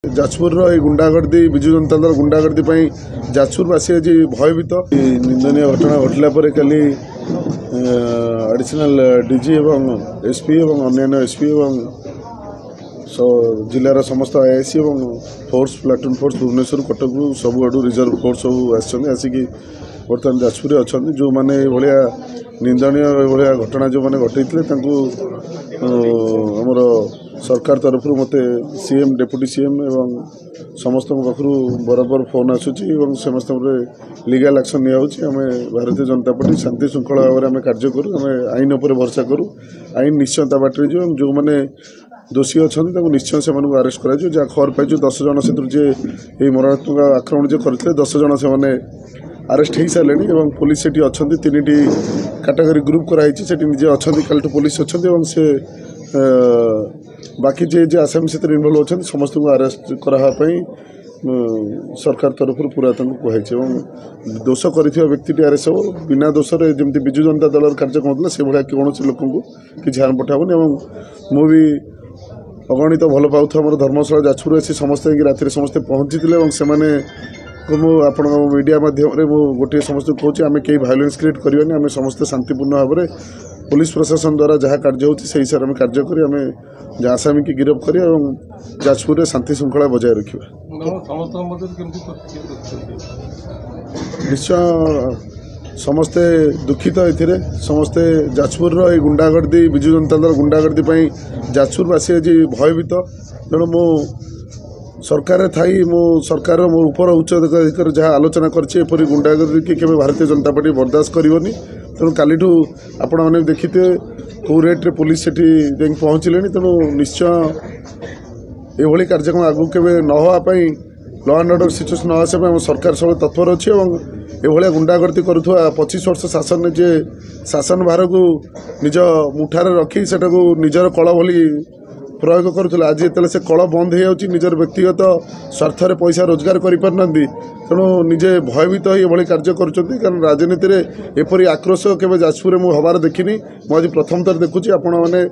जाजपुर गुंडागर्दी विजु जनता दल गुंडागर्दी जाजपुरवासी आज भयभीत निंदनीय घटना घटला कल एडिशनल डीजी एवं एसपी एवं अन्य एसपी एवं जिलार समस्त आईआईसी एवं force platoon force Bhubaneswar Cuttack सब आड़ रिजर्व फोर्स सब आसिक बर्तमान जाजपुर अच्छा जो मैंने भाया निंदनीय भाया घटना जो मैंने घटई आमर सरकार तरफ मत सीएम डेप्यूटी सीएम एवं समस्त पाखु बराबर फोन आसूची समस्त लीगल एक्शन निम भारतीय जनता पार्टी शांति श्रृंखला भाव में कार्य करूँ आम आईन पर भरोसा करूँ आईन निश्चय ता बाटर जो जो मैंने दोषी अच्छा निश्चय से अरेस्ट कर जहाँ खबर पाई 10 जन से मरणात्मक आक्रमण जो करते 10 जन से अरेस्ट हो सारे और पुलिस से अच्छा 3टी कैटेगरी ग्रुप कराई निजे अच्छा कल पुलिस अच्छा से बाकी जे आसामी से इनवल्व अच्छा समस्त को अरेस्ट कराई सरकार तरफ पूरा कहुई दोष कर व्यक्ति अरेस्ट हो बिना दोष जमी विजु जनता दल कार्य कहला से भाया कौन लोक किसी हार्म पठाबनी मुझे अगणित भल पाऊ आम धर्मशाला जाजपुर आसी समस्त राति समस्ते पहुँची से आपण मीडिया माध्यम गोटे समस्त कहूँ आम कई भायोलेंस क्रिएट करवानी आम समस्त शांतिपूर्ण भाव में पुलिस प्रशासन द्वारा जहाँ कार्य होती से हिसाब से कार्य कर जहाँ आसामी की गिरफ्त कर जाजपुर में शांति श्रृंखला बजाय रखा निश्चय समस्ते दुखित ये समस्ते जाजपुर गुंडागर्दी विजु जनता दल गुंडागर्दी जाजपुरवासी आज भयभीत तेणु मु सरकार थी मो सरकार मो ऊपर उच्च अधिकार जहाँ आलोचना कर गुंडागर्दी कि भारतीय जनता पार्टी बर्दाश्त करनी तेणु काली आपण मैंने देखी थे कौ रेट्रे पुलिस से पहुँचले तेणु निश्चय ये कार्यक्रम आगू के न होगापाई लॉ एंड ऑर्डर सिचुएशन न आसापी सरकार सब तत्पर अच्छी ये गुंडागर्दी करुवा 25 वर्ष शासन जे शासन भार को निज मुठार रखी से निजर कल भली प्रयोग करुला आज जो से कल बंद हो निजर व्यक्तिगत स्वार्थ पैसा रोजगार करना तेणु निजे भयभीत ये कार्य कर राजनीति में एपरी आक्रोश के जाजपुर मुझे हबार देखनी मुझे प्रथम थर देखुची आपण मैंने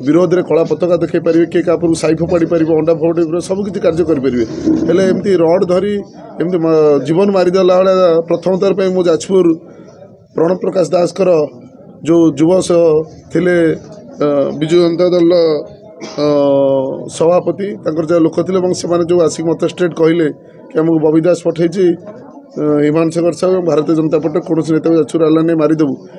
विरोध में कला पताका देखी पारे किए क्या साई फोपाड़ी पार अंडा फोपाड़ी सबकि कार्य करेंगे हेले एमती रड धरी एमती जीवन मारिदेला भाया प्रथम थर पर मु जाजपुर प्रणव प्रकाश दास जो युव थिले विजु जनता दल सभापति जहाँ लोक थे से जो आसिक मत स्ट्रेट कहले कि आमको बबी दास पठे हिमांशु साहू भारतीय जनता पार्टी कौन नेता जाजपुर आलाने मारिदेबू।